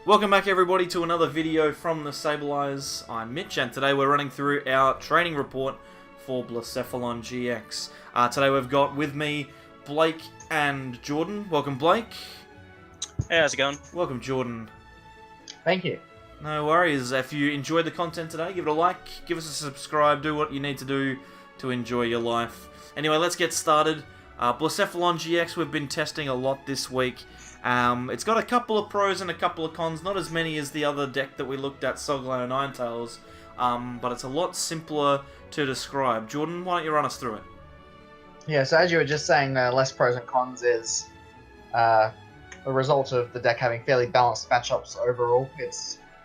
Welcome back everybody to another video from the Sableyes. I'm Mitch and today we're running through our training report for Blacephalon GX. Today we've got with me Blake and Jordan. Welcome Blake. Hey, how's it going? Welcome Jordan. Thank you. No worries. If you enjoyed the content today, give it a like, give us a subscribe, do what you need to do to enjoy your life. Anyway, let's get started. Blacephalon GX we've been testing a lot this week. It's got a couple of pros and a couple of cons, not as many as the other deck that we looked at, Soglo and Ninetales, but it's a lot simpler to describe. Jordan, why don't you run us through it? Yeah, so as you were just saying, less pros and cons is a result of the deck having fairly balanced matchups overall. It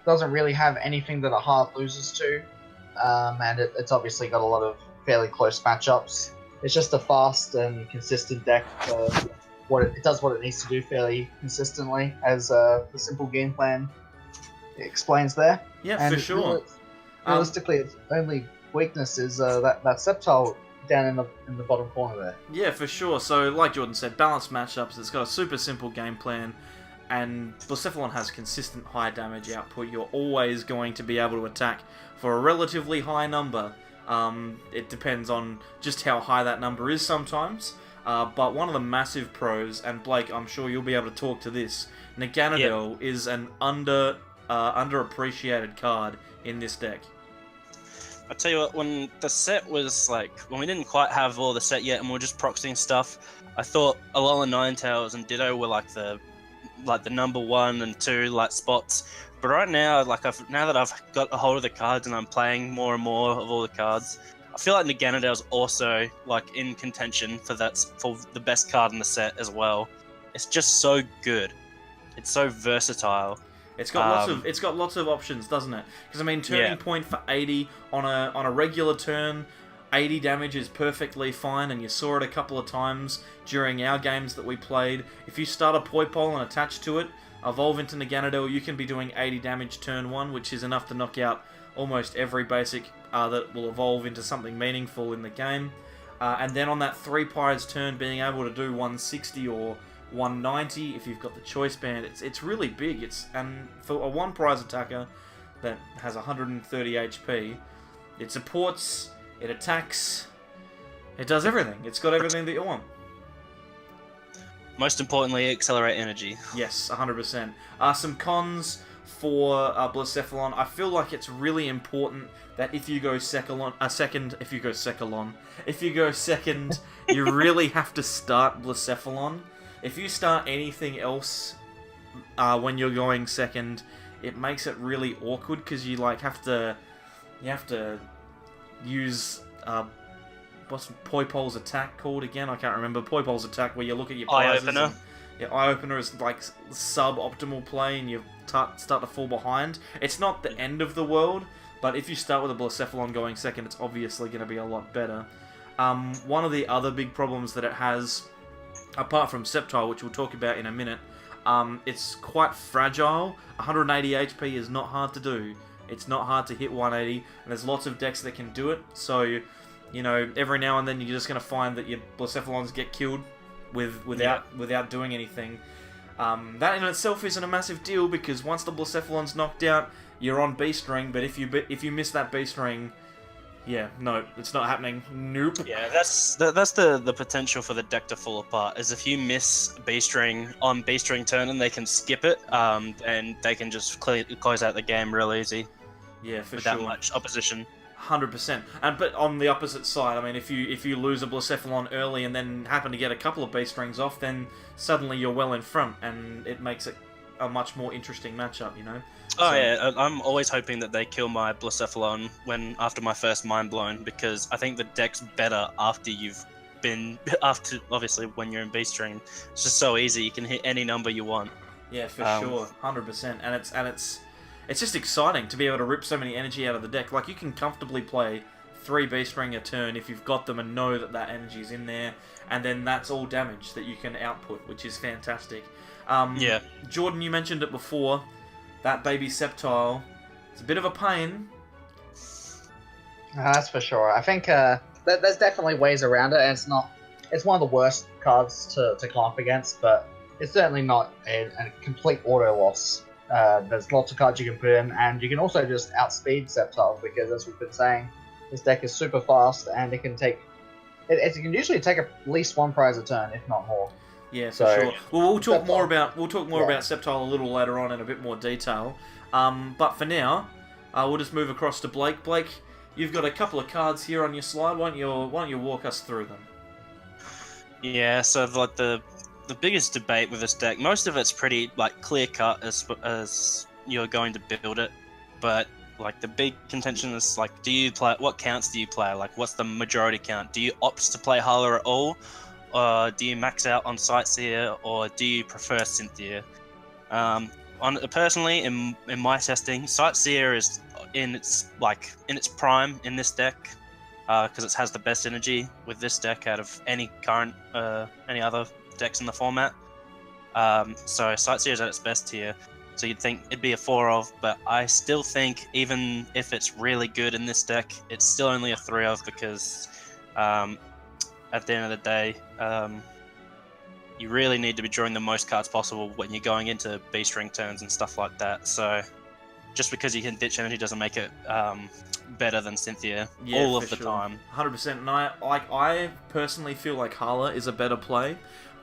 doesn't really have anything that a hard loses to, and it's obviously got a lot of fairly close matchups. It's just a fast and consistent deck. It does what it needs to do fairly consistently, as the simple game plan explains there. Yeah, and for sure. Realistically, its only weakness is that Sceptile down in the bottom corner there. Yeah, for sure. So, like Jordan said, balanced matchups. It's got a super simple game plan, and Blacephalon has consistent high damage output. You're always going to be able to attack for a relatively high number. It depends on just how high that number is sometimes. But one of the massive pros, and Blake, I'm sure you'll be able to talk to this, Naganadel is an underappreciated card in this deck. I tell you what, when the set was when we didn't quite have all the set yet and we were just proxying stuff, I thought Alola Ninetales and Ditto were the number 1 and 2 spots. But right now, now that I've got a hold of the cards and I'm playing more and more of all the cards, I feel like Naganadel's also in contention for the best card in the set as well. It's just so good. It's so versatile. It's got lots of options, doesn't it? Because I mean, turning point for 80 on a regular turn, 80 damage is perfectly fine, and you saw it a couple of times during our games that we played. If you start a Poipole and attach to it, evolve into Naganadel, you can be doing 80 damage turn 1, which is enough to knock out almost every basic that will evolve into something meaningful in the game. And then on that 3 Pyres turn, being able to do 160 or 190 if you've got the choice band, it's really big. And for a 1 prize attacker that has 130 HP, it supports, it attacks, it does everything. It's got everything that you want. Most importantly, accelerate energy. Yes, 100%. Some cons for Blacephalon. I feel like it's really important that if you go second, you really have to start Blacephalon. If you start anything else when you're going second, it makes it really awkward because you have to use what's Poipole's attack called again? I can't remember. Poipole's attack, where you look at your prizes. Eye-opener. Eye opener is sub-optimal play, and you start to fall behind. It's not the end of the world, but if you start with a Blacephalon going second, it's obviously going to be a lot better. One of the other big problems that it has, apart from Sceptile, which we'll talk about in a minute, it's quite fragile. 180 HP is not hard to do. It's not hard to hit 180, and there's lots of decks that can do it. So, every now and then you're just going to find that your Blacephalons get killed without doing anything. That in itself isn't a massive deal, because once the Blacephalon's knocked out, you're on Beast Ring. But if you miss that Beast Ring, yeah, no, it's not happening. Nope. Yeah, that's the potential for the deck to fall apart. Is if you miss Beast Ring on Beast Ring turn and they can skip it, and they can just close out the game real easy. Yeah, for with sure. That much opposition. 100%. But on the opposite side, I mean, if you lose a Blacephalon early and then happen to get a couple of Beast Rings off, then suddenly you're well in front, and it makes it a much more interesting matchup, Oh yeah, I'm always hoping that they kill my Blacephalon after my first Mind Blown, because I think the deck's better after obviously when you're in Beast Ring. It's just so easy, you can hit any number you want. Yeah, for sure, 100%. And it's just exciting to be able to rip so many energy out of the deck. You can comfortably play 3 Beast Ring a turn if you've got them and know that energy is in there, and then that's all damage that you can output, which is fantastic. Yeah. Jordan, you mentioned it before, that baby Sceptile, it's a bit of a pain. That's for sure. I think there's definitely ways around it, and it's one of the worst cards to come up against, but it's certainly not a complete auto loss. There's lots of cards you can put in, and you can also just outspeed Sceptile because, as we've been saying, this deck is super fast and it can take. It can usually take at least one prize a turn, if not more. Yeah, for So, sure. Well, we'll talk more about Yeah. about Sceptile a little later on in a bit more detail. But for now, we'll just move across to Blake. Blake, you've got a couple of cards here on your slide. Why don't you walk us through them? Yeah, so like the biggest debate with this deck, most of it's pretty like clear cut as you're going to build it, but like the big contention is like, what counts do you play? Like, what's the majority count? Do you opt to play Hala at all, or do you max out on Sightseer, or do you prefer Cynthia? Personally, in my testing, Sightseer is in its prime in this deck, because it has the best energy with this deck out of any other decks in the format. So Sightseer is at its best here. So you'd think it'd be a 4 of, but I still think even if it's really good in this deck, it's still only a 3 of because at the end of the day, you really need to be drawing the most cards possible when you're going into B-string turns and stuff like that. So just because you can ditch energy doesn't make it better than Cynthia all of the time. 100%. And I personally feel like Hala is a better play,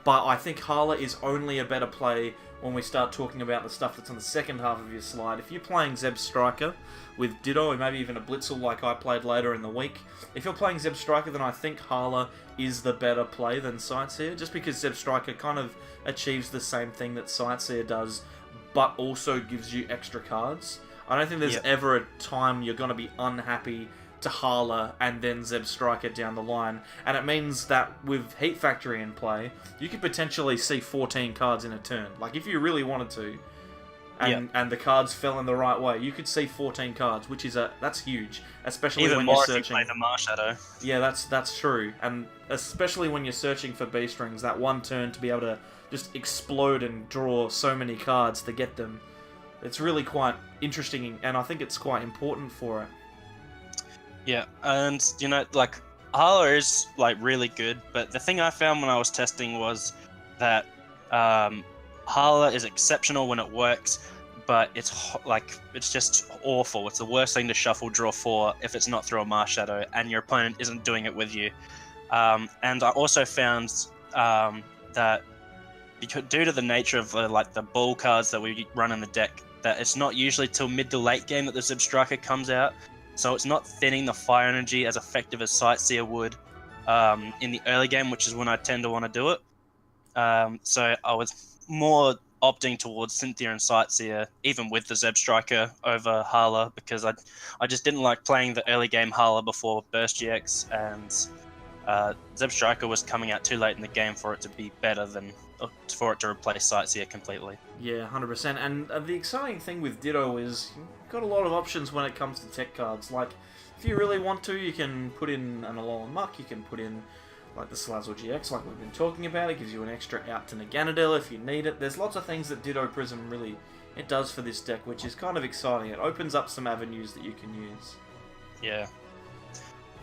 but I think Hala is only a better play when we start talking about the stuff that's on the second half of your slide. If you're playing Zeb Striker with Ditto, or maybe even a Blitzel like I played later in the week, if you're playing Zeb Striker, then I think Hala is the better play than Sightseer, just because Zeb Striker kind of achieves the same thing that Sightseer does, but also gives you extra cards. I don't think there's ever a time you're going to be unhappy to Hala and then Zeb Striker down the line. And it means that with Heat Factory in play, you could potentially see 14 cards in a turn. Like, if you really wanted to, and the cards fell in the right way, you could see 14 cards, which is that's huge, especially Even when more you're if you searching. play the Marshadow. Yeah, that's true, and especially when you're searching for B strings, that one turn to be able to just explode and draw so many cards to get them, it's really quite interesting, and I think it's quite important for it. Yeah, and like Hala is like really good, but the thing I found when I was testing was that Hala is exceptional when it works, but it's just awful. It's the worst thing to shuffle draw 4 if it's not through a Marshadow and your opponent isn't doing it with you. And I also found that due to the nature of the ball cards that we run in the deck, that it's not usually till mid to late game that the Zeb Striker comes out. So it's not thinning the fire energy as effective as Sightseer would in the early game, which is when I tend to want to do it. So I was more opting towards Cynthia and Sightseer, even with the Zeb Striker over Hala, because I just didn't like playing the early game Hala before Burst GX, and Zeb Striker was coming out too late in the game for it to be better than for it to replace Sightseer completely. Yeah, 100%. And the exciting thing with Ditto is you've got a lot of options when it comes to tech cards. Like, if you really want to, you can put in an Alolan Muck, you can put in like the Blacephalon GX, like we've been talking about. It gives you an extra out to Naganadel if you need it. There's lots of things that Ditto Prism really does for this deck, which is kind of exciting. It opens up some avenues that you can use. Yeah,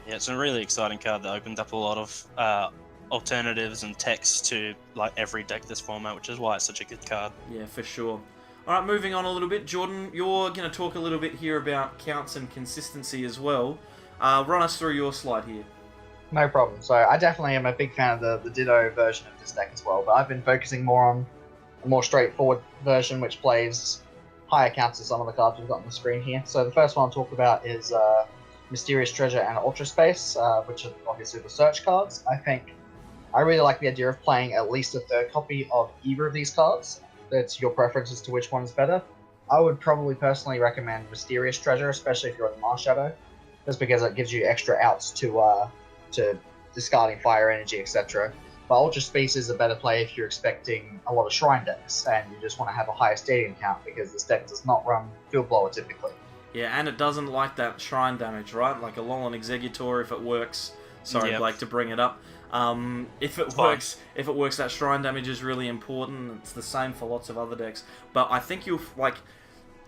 it's a really exciting card that opens up a lot of alternatives and text to like every deck this format, which is why it's such a good card. Yeah, for sure. Alright, moving on a little bit. Jordan, you're going to talk a little bit here about counts and consistency as well. Run us through your slide here. No problem. So I definitely am a big fan of the Ditto version of this deck as well, but I've been focusing more on a more straightforward version, which plays higher counts of some of the cards we've got on the screen here. So the first one I'll talk about is Mysterious Treasure and Ultra Space, which are obviously the search cards. I really like the idea of playing at least a third copy of either of these cards. It's your preference as to which one's better. I would probably personally recommend Mysterious Treasure, especially if you're on the Marshadow, just because it gives you extra outs to discarding fire energy, etc. But Ultra Space is a better play if you're expecting a lot of Shrine decks and you just want to have a higher stadium count, because this deck does not run Field Blower typically. Yeah, and it doesn't like that Shrine damage, right? Like a Alolan Executor, if it works. Sorry, Blake, to bring it up. If it works, that Shrine damage is really important. It's the same for lots of other decks. But I think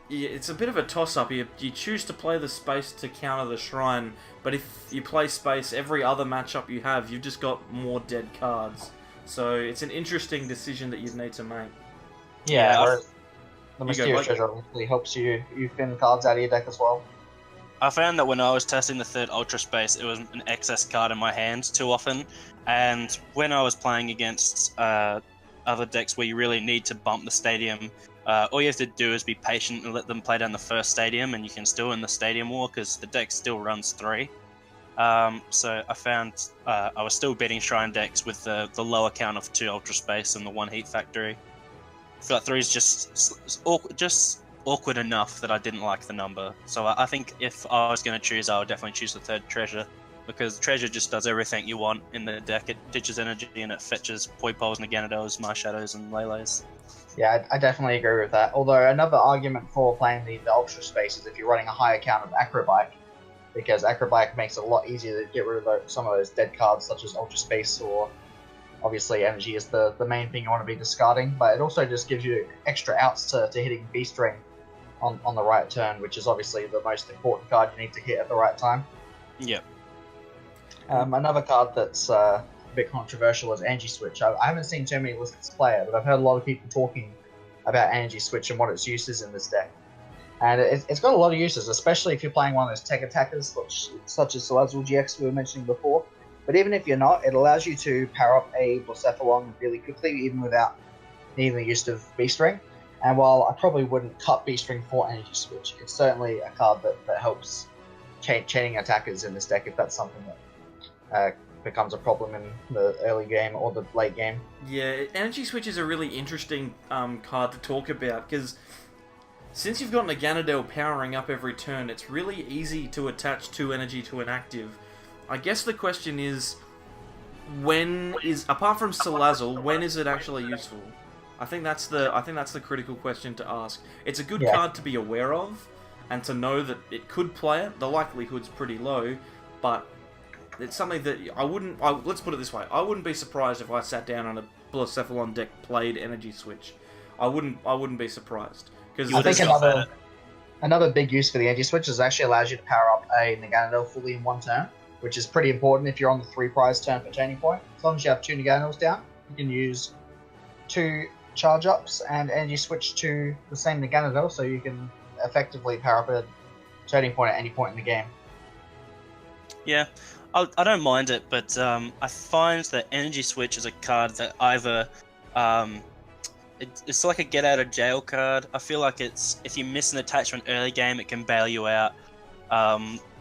it's a bit of a toss-up. You choose to play the Space to counter the Shrine, but if you play Space, every other matchup you have, you've just got more dead cards. So it's an interesting decision that you'd need to make. Yeah. The You go, Mysterious Blake. Treasure obviously helps you thin cards out of your deck as well. I found that when I was testing the third Ultra Space, it was an excess card in my hand too often, and when I was playing against other decks where you really need to bump the stadium, all you have to do is be patient and let them play down the first stadium, and you can still win the stadium war because the deck still runs 3. So I found I was still beating Shrine decks with the lower count of 2 Ultra Space and the 1 Heat Factory. I feel like 3 is just awkward enough that I didn't like the number. So I think if I was going to choose, I would definitely choose the third Treasure, because Treasure just does everything you want in the deck. It ditches energy and it fetches Poipoles, Naganadels, Marshadows, and Lele's. Yeah, I definitely agree with that. Although another argument for playing the Ultra Space is if you're running a higher count of Acrobike, because Acrobike makes it a lot easier to get rid of some of those dead cards such as Ultra Space, or obviously energy is the main thing you want to be discarding, but it also just gives you extra outs to hitting Beast Ring on the right turn, which is obviously the most important card you need to hit at the right time. Yep. Another card that's a bit controversial is Energy Switch. I haven't seen too many lists play it, but I've heard a lot of people talking about Energy Switch and what its use is in this deck. And it's got a lot of uses, especially if you're playing one of those tech attackers, such as Blacephalon GX we were mentioning before. But even if you're not, it allows you to power up a Blacephalon really quickly, even without needing the use of Beast Ring. And while I probably wouldn't cut Beast Ring for Energy Switch, it's certainly a card that helps chaining attackers in this deck if that's something that becomes a problem in the early game or the late game. Yeah, Energy Switch is a really interesting card to talk about, because since you've got Naganadel powering up every turn, it's really easy to attach 2 energy to an active. I guess the question is, apart from Salazzle, when is it actually useful? I think that's the critical question to ask. It's a good card to be aware of, and to know that it could play it. The likelihood's pretty low, but it's something that let's put it this way: I wouldn't be surprised if I sat down on a Blacephalon deck played Energy Switch. I wouldn't be surprised, because I think another big use for the Energy Switch is it actually allows you to power up a Naganadel fully in 1 turn, which is pretty important if you're on the 3 prize turn for Turning Point. As long as you have 2 Naganadels down, you can use 2 charge ups and Energy Switch to the same Naganadel, so you can effectively power up a Turning Point at any point in the game. Yeah, I don't mind it, but I find that Energy Switch is a card that either it's like a get out of jail card. I feel like if you miss an attachment early game, it can bail you out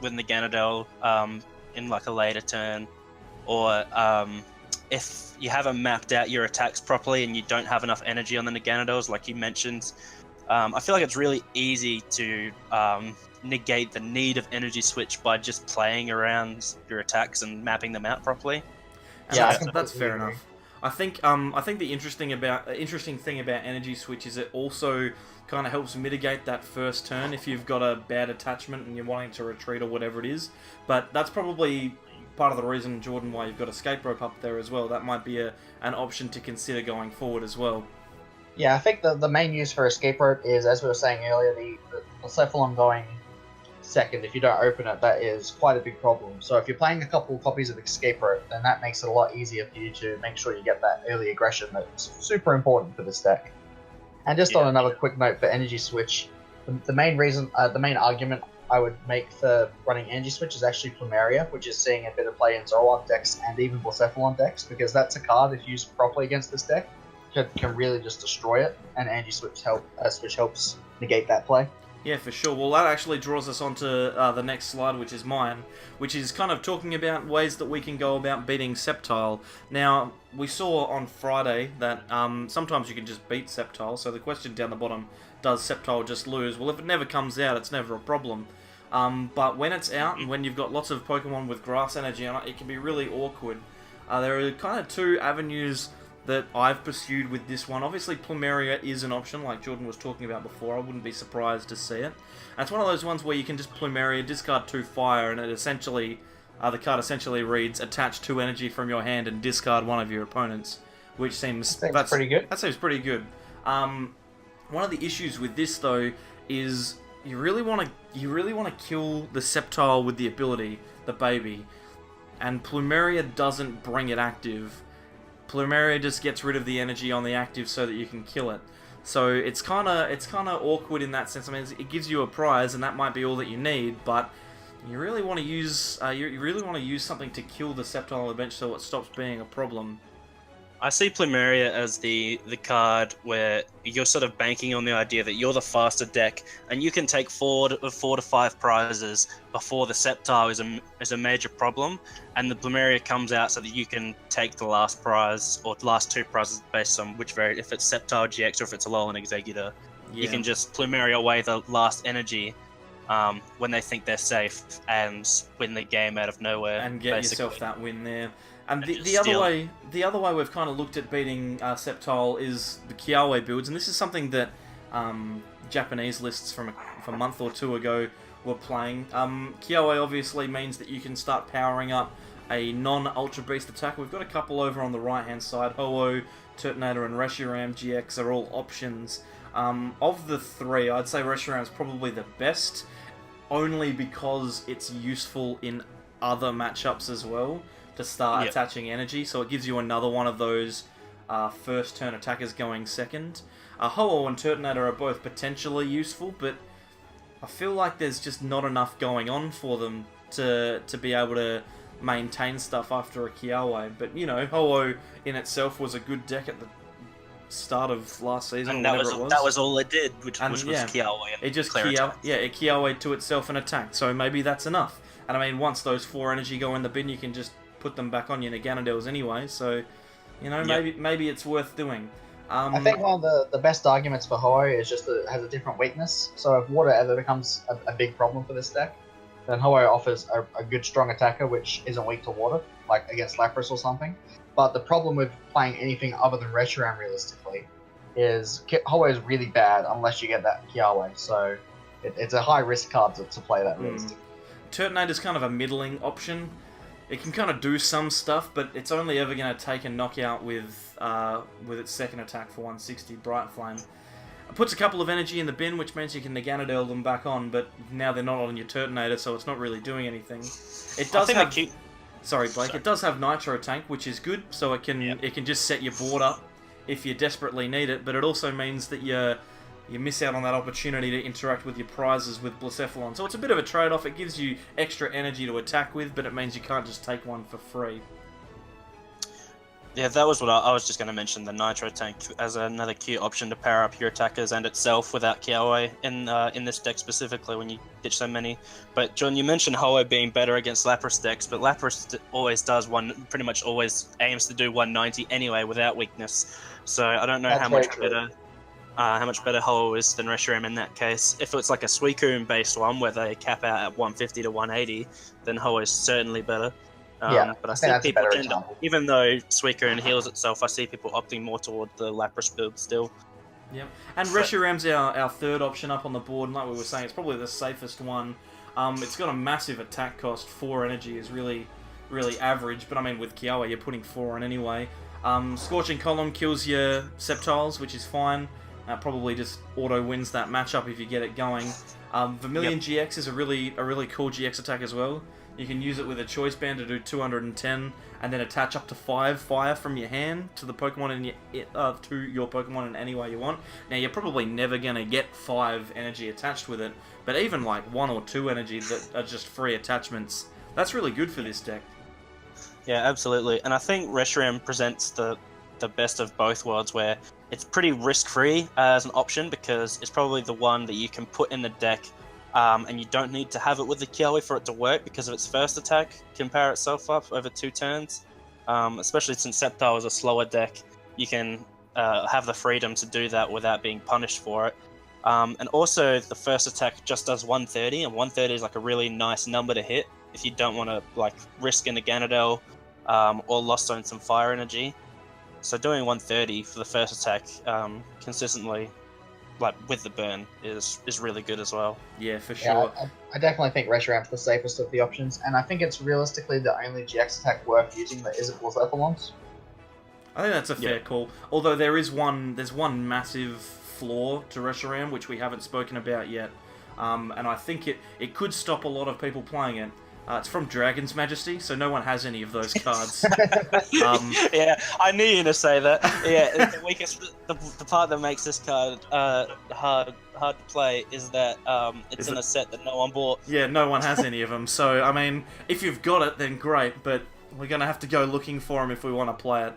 with Naganadel in like a later turn, or if you haven't mapped out your attacks properly and you don't have enough energy on the Naganadels, like you mentioned. I feel like it's really easy to negate the need of Energy Switch by just playing around your attacks and mapping them out properly. Yeah, that's fair enough. I think the interesting thing about Energy Switch is it also kind of helps mitigate that first turn if you've got a bad attachment and you're wanting to retreat or whatever it is. But that's probably part of the reason, Jordan, why you've got Escape Rope up there as well. That might be an option to consider going forward as well. Yeah, I think the main use for Escape Rope is, as we were saying earlier, the Blacephalon going second. If you don't open it, that is quite a big problem. So if you're playing a couple copies of Escape Rope, then that makes it a lot easier for you to make sure you get that early aggression that's super important for this deck. And just on another quick note for Energy Switch, the main argument I would make for running Energy Switch is actually Plumeria, which is seeing a bit of play in Zoroark decks and even Blacephalon decks, because that's a card, if used properly against this deck, can really just destroy it, and Energy Switch helps negate that play. Yeah, for sure. Well, that actually draws us on to the next slide, which is mine, which is kind of talking about ways that we can go about beating Sceptile. Now, we saw on Friday that sometimes you can just beat Sceptile, so the question down the bottom, does Sceptile just lose? Well, if it never comes out, it's never a problem. But when it's out, and when you've got lots of Pokemon with Grass Energy on it, it can be really awkward. There are kind of 2 avenues that I've pursued with this one. Obviously, Plumeria is an option, like Jordan was talking about before. I wouldn't be surprised to see it. And it's one of those ones where you can just Plumeria, discard 2 fire, and it essentially, the card essentially reads, attach 2 energy from your hand and discard one of your opponents, which seems pretty good. That seems pretty good. One of the issues with this though is you really want to kill the Sceptile with the ability, the baby, and Plumeria doesn't bring it active. Plumeria just gets rid of the energy on the active so that you can kill it. So it's kind of awkward in that sense. I mean, it gives you a prize, and that might be all that you need, but you really want to use something to kill the Sceptile on the bench so it stops being a problem. I see Plumeria as the card where you're sort of banking on the idea that you're the faster deck, and you can take 4 to 5 prizes before the Sceptile is a major problem, and the Plumeria comes out so that you can take the last prize or the last 2 prizes based on which variant. If it's Sceptile GX or if it's Alolan Executor, you can just Plumeria away the last energy when they think they're safe and win the game out of nowhere and get basically. yourself that win there. And the other way we've kind of looked at beating Sceptile is the Kiawe builds, and this is something that Japanese lists from a month or 2 ago were playing. Kiawe obviously means that you can start powering up a non-Ultra Beast attack. We've got a couple over on the right-hand side. Ho-Oh, Turtonator, and Reshiram GX are all options. Of the 3, I'd say Reshiram's probably the best, only because it's useful in other matchups as well to start attaching energy, so it gives you another one of those first turn attackers going second. Ho-Oh and Turtonator are both potentially useful, but I feel like there's just not enough going on for them to be able to maintain stuff after a Kiawe. But, you know, Ho-Oh in itself was a good deck at the start of last season, and that was all it did, which was Kiawe. It just Kiawe to itself and attacked, so maybe that's enough. And I mean, once those 4 energy go in the bin, you can just put them back on your Naganadels anyway, so, you know, maybe it's worth doing. I think one of the best arguments for Ho-Oh is just that it has a different weakness, so if water ever becomes a big problem for this deck, then Ho-Oh offers a good strong attacker which isn't weak to water, like against Lapras or something. But the problem with playing anything other than Reshiram realistically is Ho-Oh is really bad unless you get that Kiawe, so it's a high risk card to play that realistically. Turtonator's kind of a middling option. It can kind of do some stuff, but it's only ever going to take a knockout with its second attack for 160, Bright Flame. It puts a couple of energy in the bin, which means you can Naganadel them back on, but now they're not on your Turtonator, so it's not really doing anything. It does have... Sorry, Blake. It does have Nitro Tank, which is good, so it can just set your board up if you desperately need it, but it also means that you miss out on that opportunity to interact with your prizes with Blacephalon. So it's a bit of a trade-off. It gives you extra energy to attack with, but it means you can't just take one for free. Yeah, that was what I was just going to mention, the Nitro Tank as another cute option to power up your attackers and itself without Kiawe in this deck specifically when you ditch so many. But John, you mentioned Ho-Oh being better against Lapras decks, but Lapras pretty much always aims to do 190 anyway without weakness. So I don't know how much better Ho-Oh is than Reshiram in that case. If it's like a Suicune based one where they cap out at 150 to 180, then Ho-Oh is certainly better. But I see people even though Suicune heals itself, I see people opting more toward the Lapras build still. Yep. And Reshiram's our third option up on the board, and like we were saying, it's probably the safest one. It's got a massive attack cost. 4 energy is really, really average, but I mean, with Kiawe, you're putting 4 on anyway. Scorching Column kills your Sceptiles, which is fine. Probably just auto wins that matchup if you get it going. Vermilion GX is a really cool GX attack as well. You can use it with a Choice Band to do 210, and then attach up to 5 fire from your hand to the Pokemon to your Pokemon in any way you want. Now you're probably never gonna get 5 energy attached with it, but even like 1 or 2 energy that are just free attachments, that's really good for this deck. Yeah, absolutely. And I think Reshiram presents the best of both worlds, where it's pretty risk-free as an option because it's probably the one that you can put in the deck. And you don't need to have it with the Kiawe for it to work because of its first attack can power itself up over 2 turns. Especially since Sceptile is a slower deck, you can have the freedom to do that without being punished for it. And also, the first attack just does 130, and 130 is like a really nice number to hit if you don't want to like risk a Naganadel or Lost Zone some fire energy. So doing 130 for the first attack consistently, like with the burn, is really good as well. Yeah, for sure. Yeah, I definitely think Reshiram's the safest of the options, and I think it's realistically the only GX attack worth using that isn't Blacephalon's. I think that's a fair call. Although there's one massive flaw to Reshiram which we haven't spoken about yet, and I think it could stop a lot of people playing it. It's from Dragon's Majesty, so no one has any of those cards. Yeah, I knew you were gonna say that. Yeah, the weakest, the part that makes this card hard to play is that it's in a set that no one bought. Yeah, no one has any of them. So I mean, if you've got it, then great. But we're gonna have to go looking for them if we want to play it.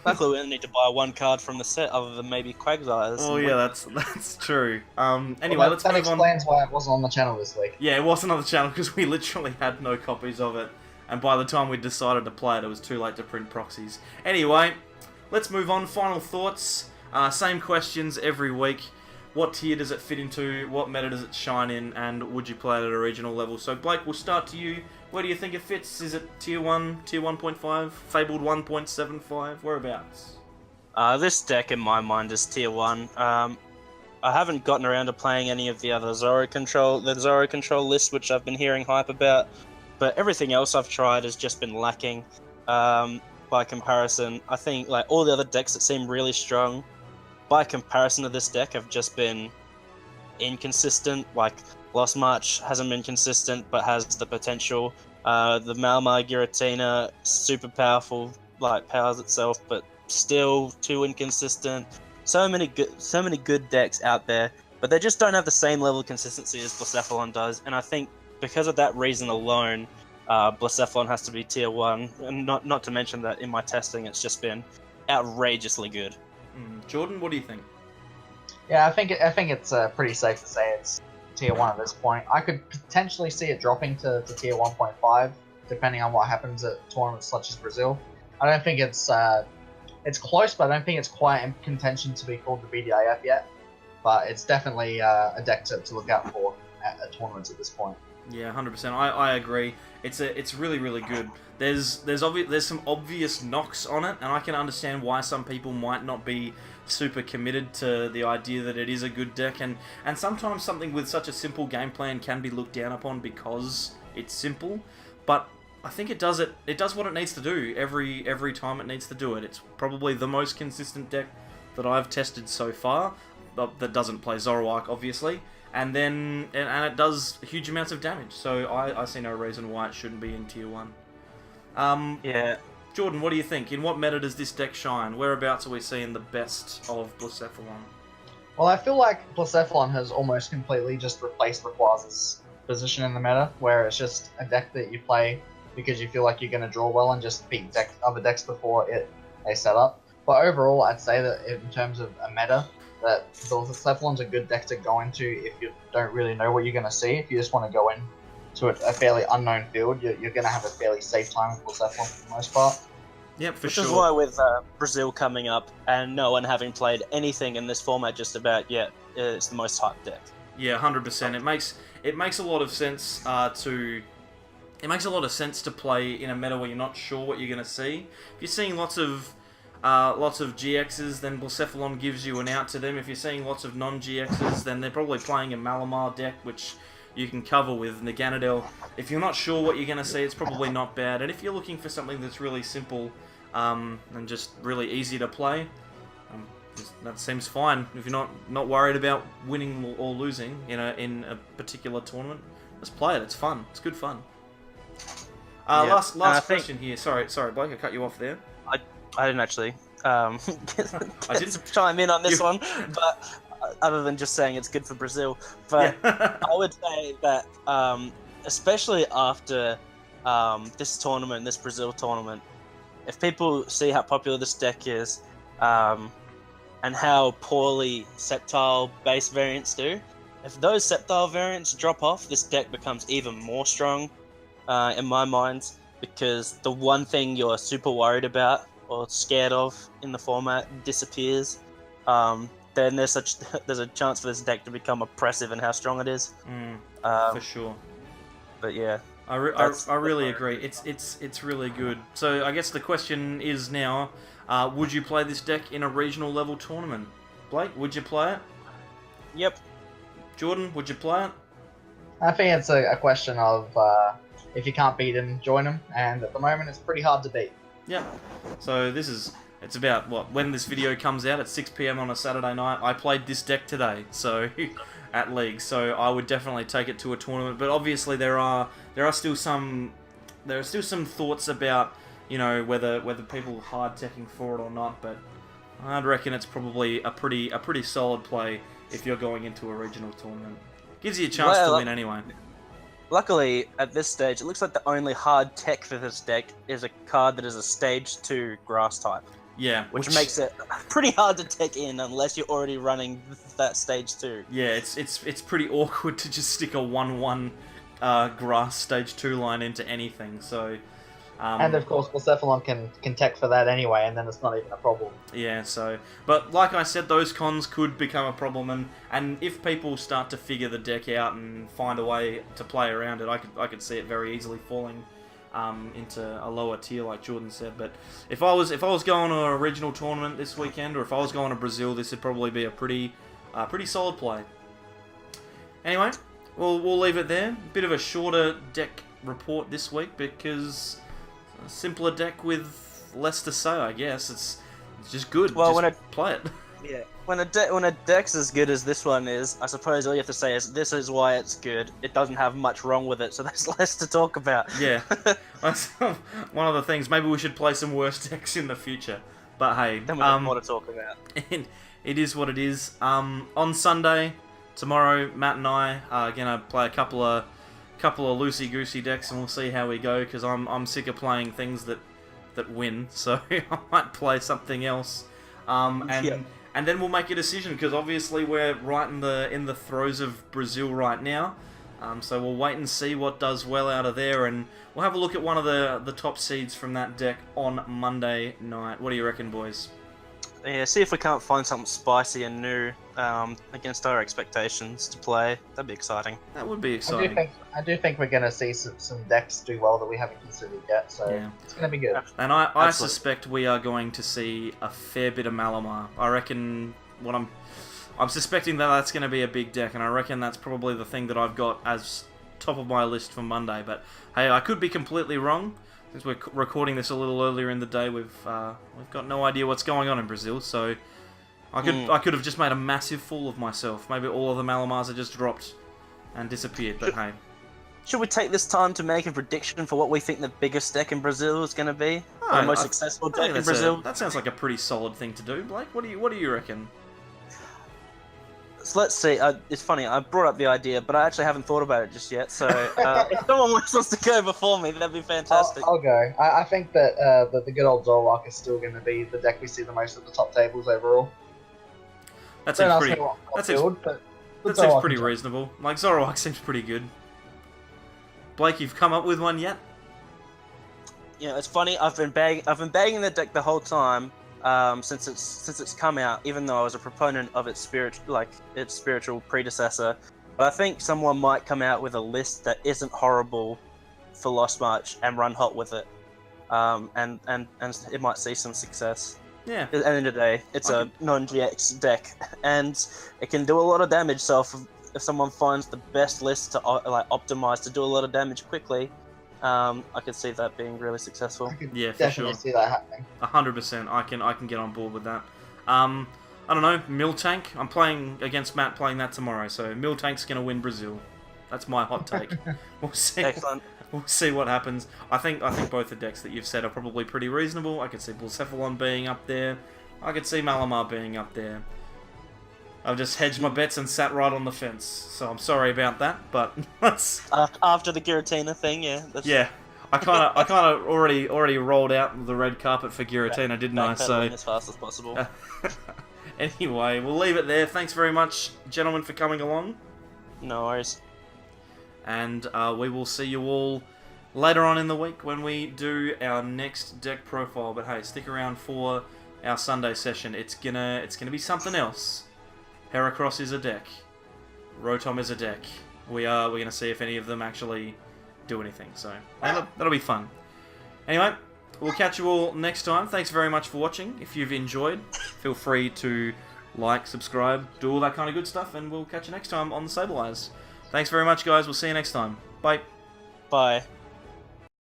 Luckily, we only need to buy one card from the set, other than maybe Quagsires. Oh yeah, that's true. Anyway, Well, let's that move on. explains why it wasn't on the channel this week. Yeah, it wasn't on the channel because we literally had no copies of it, and by the time we decided to play it, it was too late to print proxies. Anyway, let's move on. Final thoughts. Same questions every week. What tier does it fit into? What meta does it shine in? And would you play it at a regional level? So Blake, we'll start to you. Where do you think it fits? Is it tier 1, tier 1.5, fabled 1.75? Whereabouts? This deck, in my mind, is tier 1. I haven't gotten around to playing any of the other the Zoro Control list, which I've been hearing hype about, but everything else I've tried has just been lacking. By comparison, I think like all the other decks that seem really strong, by comparison to this deck, have just been inconsistent. Like Lost March hasn't been consistent, but has the potential. The Malmar Giratina, super powerful, like powers itself, but still too inconsistent. So many good decks out there, but they just don't have the same level of consistency as Blacephalon does. And I think because of that reason alone, Blacephalon has to be tier 1. And not to mention that in my testing, it's just been outrageously good. Jordan, what do you think? Yeah, I think it's pretty safe to say it's tier 1 at this point. I could potentially see it dropping to tier 1.5, depending on what happens at tournaments such as Brazil. I don't think it's close, but I don't think it's quite in contention to be called the BDIF yet. But it's definitely a deck to look out for at tournaments at this point. Yeah, 100%. I agree. It's really, really good. There's some obvious knocks on it, and I can understand why some people might not be super committed to the idea that it is a good deck, and sometimes something with such a simple game plan can be looked down upon because it's simple, but I think it does what it needs to do every time it needs to do it. It's probably the most consistent deck that I've tested so far, that doesn't play Zoroark, obviously. And it does huge amounts of damage, so I see no reason why it shouldn't be in tier 1. Yeah. Jordan, what do you think? In what meta does this deck shine? Whereabouts are we seeing the best of Blacephalon? Well, I feel like Blacephalon has almost completely just replaced Rayquaza's position in the meta, where it's just a deck that you play because you feel like you're going to draw well and just beat other decks before they set up. But overall, I'd say that in terms of a meta, that Blacephalon's a good deck to go into if you don't really know what you're going to see. If you just want to go in to a fairly unknown field, you're going to have a fairly safe time with Blacephalon for the most part. Yep, for Which sure. is why with Brazil coming up and no one having played anything in this format just about yet, it's the most hyped deck. Yeah, 100%. It makes a lot of sense to play in a meta where you're not sure what you're going to see. If you're seeing lots of GXs, then Blacephalon gives you an out to them. If you're seeing lots of non-GXs, then they're probably playing a Malamar deck, which you can cover with Naganadel. If you're not sure what you're going to see, it's probably not bad. And if you're looking for something that's really simple and just really easy to play, that seems fine. If you're not worried about winning or losing in a particular tournament, just play it. It's fun. It's good fun. Last question here. Sorry, Blake, I cut you off there. I didn't actually I didn't chime in on this one, but other than just saying it's good for Brazil. But yeah. I would say that, especially after this tournament, this Brazil tournament, if people see how popular this deck is, and how poorly Sceptile base variants do, if those Sceptile variants drop off, this deck becomes even more strong, in my mind, because the one thing you're super worried about or scared of in the format disappears, then there's a chance for this deck to become oppressive in how strong it is. For sure. But yeah, I really agree. It's really good. So I guess the question is now, would you play this deck in a regional level tournament? Blake, would you play it? Yep. Jordan, would you play it? I think it's a question of if you can't beat him, join him, and at the moment it's pretty hard to beat. Yeah. So this is It's about, when this video comes out at 6 PM on a Saturday night. I played this deck today, so at League, so I would definitely take it to a tournament. But obviously there are still some thoughts about, whether people hard teching for it or not. But I'd reckon it's probably a pretty solid play if you're going into a regional tournament. Gives you a chance to win anyway. Luckily, at this stage, it looks like the only hard tech for this deck is a card that is a Stage 2 Grass type. Yeah. Which makes it pretty hard to tech in unless you're already running that Stage 2. Yeah, it's pretty awkward to just stick a 1/1 Grass Stage 2 line into anything, so... and of course, Blacephalon can tech for that anyway, and then it's not even a problem. Yeah, so... But like I said, those cons could become a problem, and if people start to figure the deck out and find a way to play around it, I could see it very easily falling into a lower tier, like Jordan said. But if I was going to a regional tournament this weekend, or if I was going to Brazil, this would probably be a pretty solid play. Anyway, we'll leave it there. Bit of a shorter deck report this week because... a simpler deck with less to say, I guess. It's just good. Well, just play it. Yeah. When a deck's as good as this one is, I suppose all you have to say is this is why it's good. It doesn't have much wrong with it, so there's less to talk about. Yeah. That's one of the things. Maybe we should play some worse decks in the future. But hey, Then we have more to talk about. it is what it is. On Sunday, tomorrow, Matt and I are gonna play a couple of loosey-goosey decks, and we'll see how we go, because I'm sick of playing things that win, so I might play something else. And then we'll make a decision, because obviously we're right in the throes of Brazil right now. So we'll wait and see what does well out of there, and we'll have a look at one of the top seeds from that deck on Monday night. What do you reckon, boys? Yeah, see if we can't find something spicy and new against our expectations to play. That'd be exciting. That would be exciting. I do think we're going to see some decks do well that we haven't considered yet, so yeah. It's going to be good. And I suspect we are going to see a fair bit of Malamar. I reckon I'm suspecting that's going to be a big deck, and I reckon that's probably the thing that I've got as top of my list for Monday. But hey, I could be completely wrong. Since we're recording this a little earlier in the day, we've got no idea what's going on in Brazil, so I could have just made a massive fool of myself. Maybe all of the Malamars are just dropped and disappeared, but hey. Should we take this time to make a prediction for what we think the biggest deck in Brazil is going to be? The most successful deck in Brazil? That sounds like a pretty solid thing to do, Blake. What do you reckon? So let's see. It's funny, I brought up the idea, but I actually haven't thought about it just yet. So if someone wants to go before me, that'd be fantastic. I'll go. I think that the good old Zoroark is still going to be the deck we see the most at the top tables overall. That seems pretty reasonable. Like, Zoroark seems pretty good. Blake, you've come up with one yet? Yeah, it's funny. I've been bagging the deck the whole time. Since it's come out, even though I was a proponent of its spiritual predecessor, but I think someone might come out with a list that isn't horrible for Lost March and run hot with it, and it might see some success. Yeah. At the end of the day, it's a non-GX deck, and it can do a lot of damage. So if someone finds the best list to optimize to do a lot of damage quickly, I could see that being really successful. Yeah, for definitely sure. see that happening. 100%. I can get on board with that. I don't know, Miltank. I'm playing against Matt playing that tomorrow, so Miltank's going to win Brazil. That's my hot take. We'll see. Excellent. We'll see what happens. I think both the decks that you've said are probably pretty reasonable. I could see Blacephalon being up there. I could see Malamar being up there. I've just hedged my bets and sat right on the fence, so I'm sorry about that, but that's... After the Giratina thing, yeah. Yeah. I kind of already rolled out the red carpet for Giratina, didn't I? So as fast as possible. Anyway, we'll leave it there. Thanks very much, gentlemen, for coming along. No worries. And we will see you all later on in the week when we do our next deck profile. But hey, stick around for our Sunday session. It's gonna be something else. Heracross is a deck. Rotom is a deck. We're gonna see if any of them actually do anything. So that'll be fun. Anyway, we'll catch you all next time. Thanks very much for watching. If you've enjoyed, feel free to like, subscribe, do all that kind of good stuff, and we'll catch you next time on the Sableyes. Thanks very much, guys. We'll see you next time. Bye. Bye.